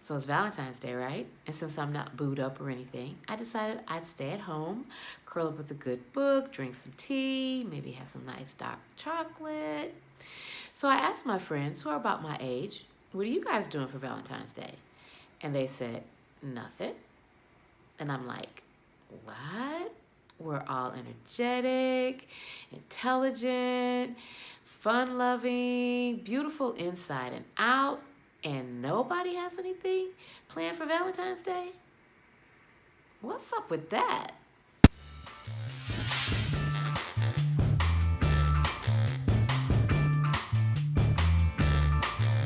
So it's Valentine's Day, right? And since I'm not booed up or anything, I decided I'd stay at home, curl up with a good book, drink some tea, maybe have some nice dark chocolate. So I asked my friends who are about my age, what are you guys doing for Valentine's Day? And they said, nothing. And I'm like, what? We're all energetic, intelligent, fun loving, beautiful inside and out, and nobody has anything planned for Valentine's Day? What's up with that?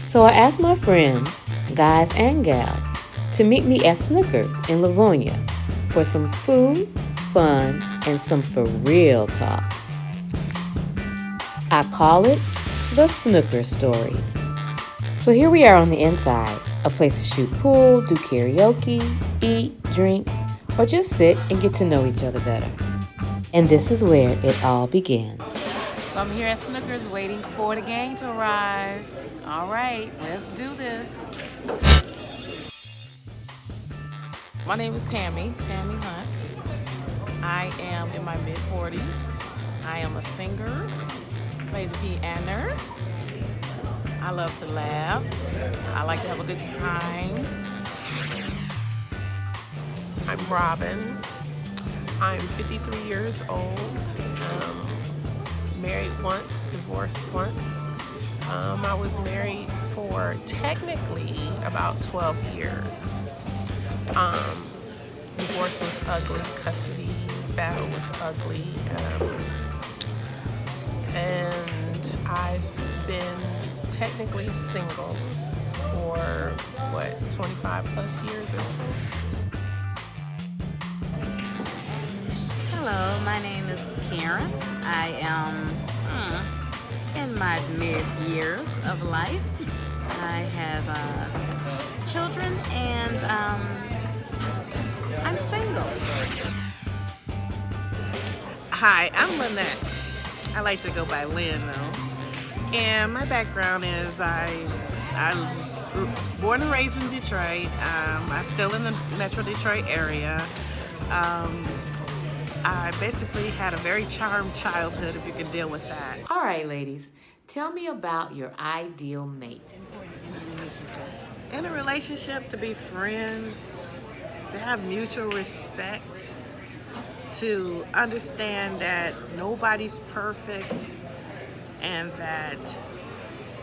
So I asked my friends, guys and gals, to meet me at Snookers in Livonia for some food, fun, and some for real talk. I call it the Snooker Stories. So here we are on the inside, a place to shoot pool, do karaoke, eat, drink, or just sit and get to know each other better. And this is where it all begins. So I'm here at Snookers waiting for the gang to arrive. All right, let's do this. My name is Tammy Hunt. I am in my mid-40s. I am a singer, play the piano. I love to laugh. I like to have a good time. I'm Robin. I'm 53 years old. Married once, divorced once. I was married for technically about 12 years. Divorce was ugly, custody battle was ugly. And I've been technically single for 25 plus years or so. Hello, my name is Karen. I am in my mid-years of life. I have children and I'm single. Hi, I'm Lynette. I like to go by Lynn though. And my background is I born and raised in Detroit. I'm still in the Metro Detroit area. I basically had a very charmed childhood, if you can deal with that. All right, ladies, tell me about your ideal mate. In a relationship, to be friends, to have mutual respect, to understand that nobody's perfect and that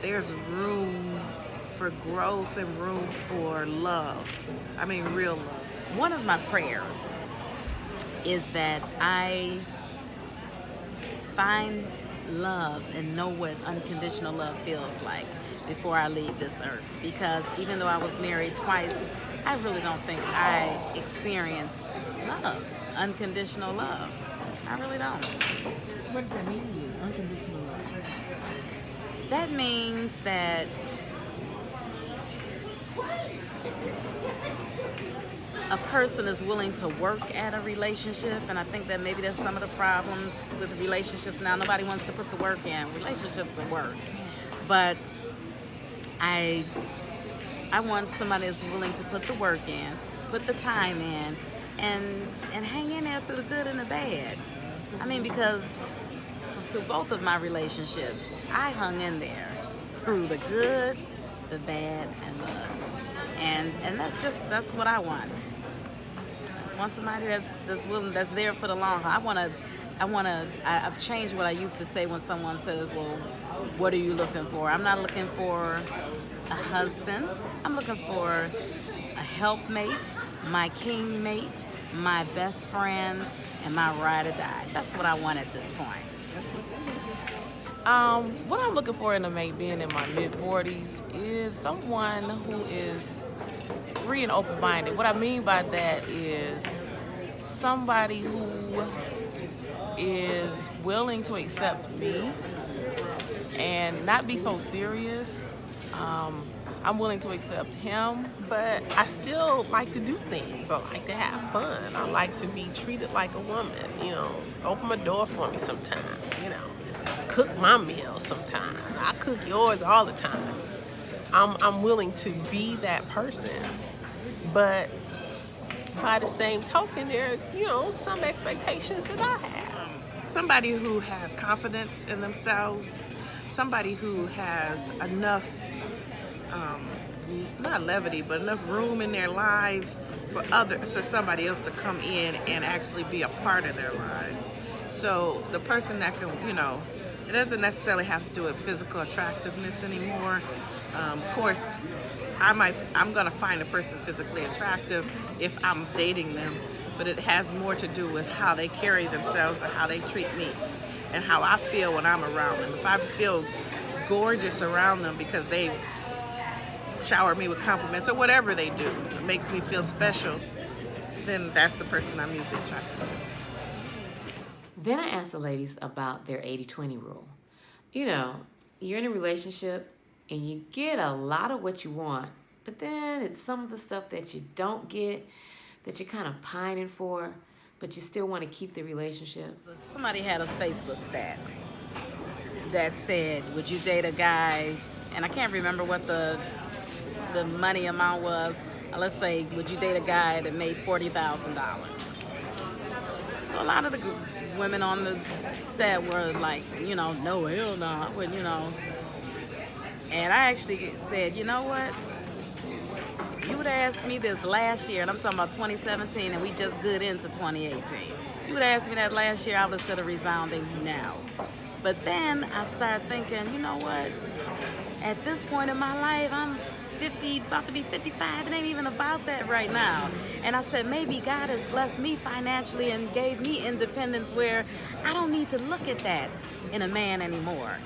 there's room for growth and room for love. I mean, real love. One of my prayers is that I find love and know what unconditional love feels like before I leave this earth. Because even though I was married twice, I really don't think I experienced love, unconditional love. I really don't. What does that mean to you, unconditional love? That means that a person is willing to work at a relationship, and I think that maybe that's some of the problems with relationships now. Nobody wants to put the work in. Relationships are work. But I want somebody that's willing to put the work in, put the time in, and hang in there through the good and the bad. I mean, because through both of my relationships, I hung in there through the good, the bad, and the and that's what I want. I want somebody that's willing, that's there for the long haul. I've changed what I used to say when someone says, well, what are you looking for? I'm not looking for a husband. I'm looking for a helpmate, my king mate, my best friend, and my ride or die. That's what I want at this point. What I'm looking for in a mate, being in my mid-40s, is someone who is free and open-minded. What I mean by that is somebody who is willing to accept me and not be so serious. I'm willing to accept him. But I still like to do things. I like to have fun. I like to be treated like a woman, open my door for me sometime, cook my meals sometime. I cook yours all the time. I'm willing to be that person. But by the same token, there are, some expectations that I have. Somebody who has confidence in themselves, somebody who has enough, not levity, but enough room in their lives for somebody else to come in and actually be a part of their lives. So the person that can, it doesn't necessarily have to do with physical attractiveness anymore. Of course, I'm gonna find a person physically attractive if I'm dating them, but it has more to do with how they carry themselves and how they treat me and how I feel when I'm around them. If I feel gorgeous around them because they've showered me with compliments or whatever they do to make me feel special, then that's the person I'm usually attracted to. Then I asked the ladies about their 80-20 rule. You're in a relationship and you get a lot of what you want, but then it's some of the stuff that you don't get that you're kind of pining for, but you still want to keep the relationship. Somebody had a Facebook stat that said, would you date a guy, and I can't remember what the money amount was. Let's say, would you date a guy that made $40,000? So a lot of the women on the stat were like, no, hell no, I wouldn't, And I actually said, you know what? You would have asked me this last year, and I'm talking about 2017, and we just good into 2018. You would have asked me that last year, I would have said a resounding no. But then I started thinking, you know what? At this point in my life, I'm 50, about to be 55. It ain't even about that right now. And I said, maybe God has blessed me financially and gave me independence where I don't need to look at that in a man anymore.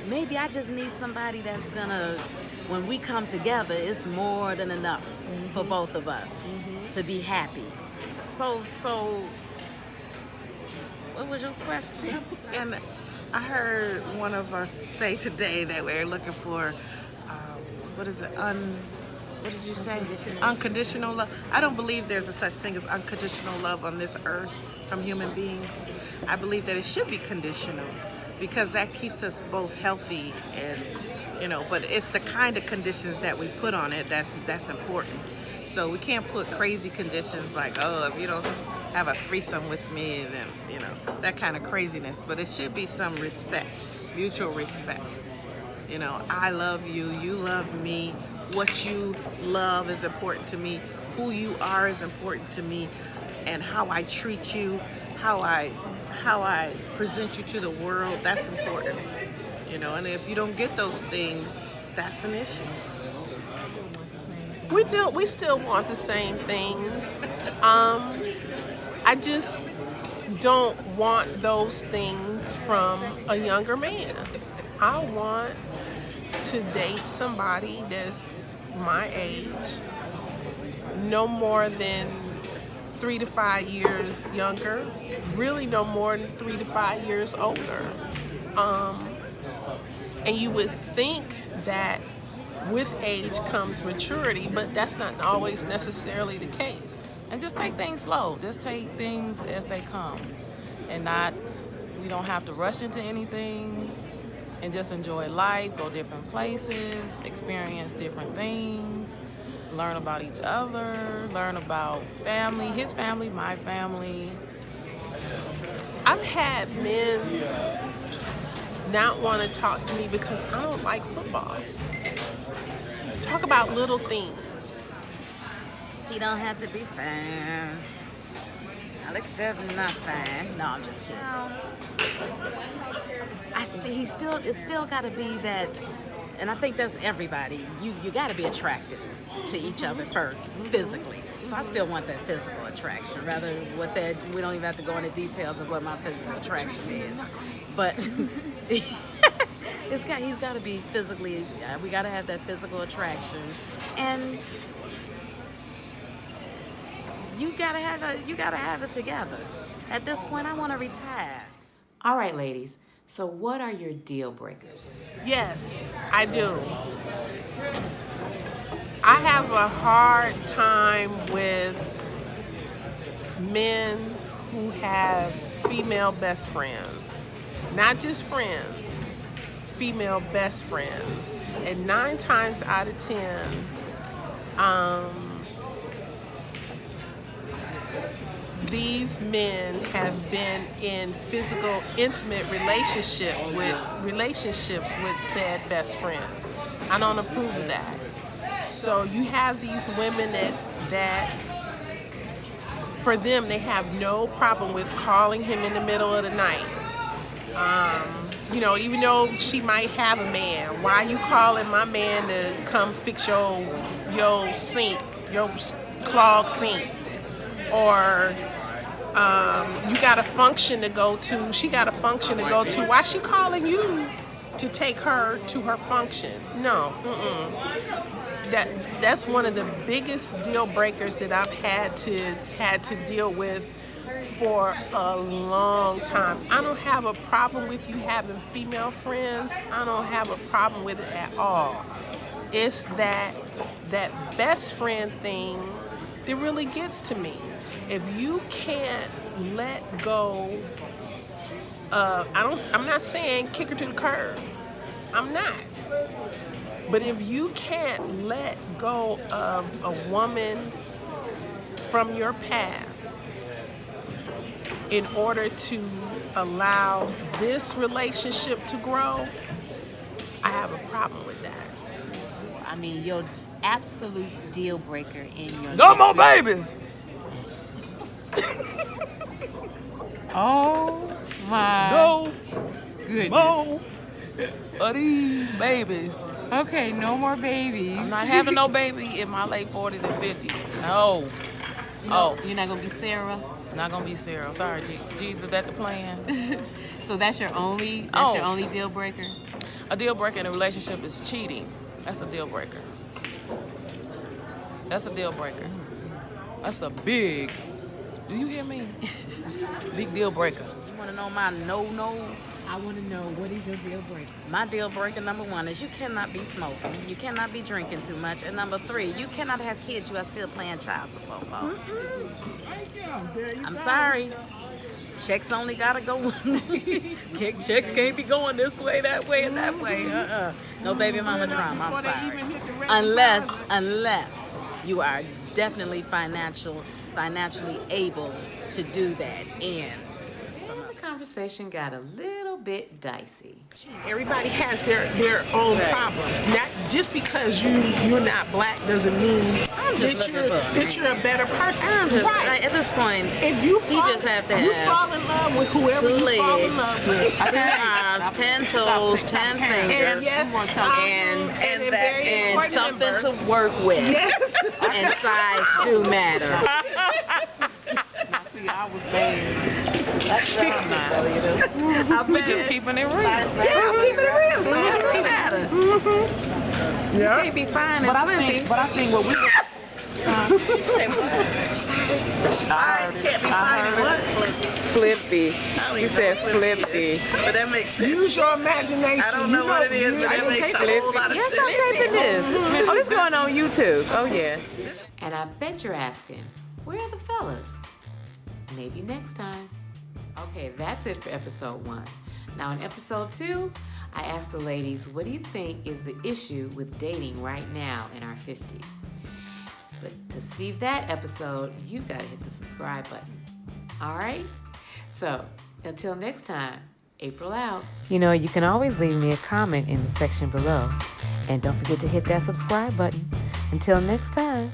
Maybe I just need somebody that's gonna, when we come together, it's more than enough for both of us to be happy. So what was your question? And I heard one of us say today that we're looking for, what did you say? Unconditional love. I don't believe there's a such thing as unconditional love on this earth from human beings. I believe that it should be conditional because that keeps us both healthy and, but it's the kind of conditions that we put on it that's important. So we can't put crazy conditions like, oh, if you don't have a threesome with me, then, that kind of craziness. But it should be some respect, mutual respect. I love you, you love me. What you love is important to me. Who you are is important to me. And how I treat you, how I present you to the world, that's important. And if you don't get those things, that's an issue. We still want the same things. I just don't want those things from a younger man. I want to date somebody that's my age, no more than 3 to 5 years younger, really no more than 3 to 5 years older. And you would think that with age comes maturity, but that's not always necessarily the case. And just take things slow. Just take things as they come. And we don't have to rush into anything. And just enjoy life, go different places, experience different things, learn about each other, learn about family, his family, my family. I've had men not want to talk to me because I don't like football. Talk about little things. He don't have to be fine. I'll accept him not fine. No, I'm just kidding. It's still got to be that, and I think that's everybody. You got to be attracted to each other first, physically. So I still want that physical attraction. Rather, we don't even have to go into details of what my physical attraction is. But he's got to be physically. We got to have that physical attraction, and you gotta have it together. At this point, I want to retire. All right, ladies. So what are your deal breakers? Yes, I do. I have a hard time with men who have female best friends. Not just friends, female best friends. And 9 times out of 10, these men have been in physical, intimate relationships with said best friends. I don't approve of that. So you have these women that for them, they have no problem with calling him in the middle of the night. Even though she might have a man, why you calling my man to come fix your sink, your clogged sink? Or you got a function to go to, she got a function to go to. Why she calling you to take her to her function? No, That's one of the biggest deal breakers that I've had to deal with for a long time. I don't have a problem with you having female friends. I don't have a problem with it at all. It's that best friend thing that really gets to me. If you can't let go I'm not saying kick her to the curb. I'm not. But if you can't let go of a woman from your past in order to allow this relationship to grow, I have a problem with that. I mean, your absolute deal breaker in your No next more babies. Oh my No goodness. more of these babies. Okay, no more babies. I'm not having no baby in my late 40s and 50s. No. You're not gonna be Sarah. Not gonna be Sarah. Sorry, Jesus, is that the plan? So that's your only deal breaker? A deal breaker in a relationship is cheating. That's a deal breaker. That's a deal breaker. That's a big, do you hear me? Big deal breaker. You want to know my no-nos? I want to know, what is your deal breaker? My deal breaker number 1 is you cannot be smoking. You cannot be drinking too much. And number 3, you cannot have kids you are still paying child support for. I'm sorry. Checks only gotta go one way. Checks can't be going this way, that way, and that way. No baby mama drama. I'm sorry. Unless you are definitely financially able to do that. And The conversation got a little bit dicey. Everybody has their own problems. Not just because you're not black doesn't mean that you're a better person. Right, at this point, If you just have to you have fall in love with whoever 2 you fall in legs, love with. 10 arms, 10 toes, 10 fingers, And yes, and something to work with. Yes. And size do matter. See, I was bad. We just keeping it real. Yeah, I'm keeping it real. Size do matter. You can't be fine and flippy. But I think what we were. Flippy. You said flippy. But that makes sense. Use your imagination. I don't know what it is, but that makes a whole lot of Yes, sense. I'm taping this. Oh, this going on YouTube. Oh, yeah. And I bet you're asking, where are the fellas? Maybe next time. Okay, that's it for episode 1. Now in episode 2, I asked the ladies, what do you think is the issue with dating right now in our 50s? But to see that episode, you gotta hit the subscribe button. All right? So, until next time, April out. You know, you can always leave me a comment in the section below. And don't forget to hit that subscribe button. Until next time.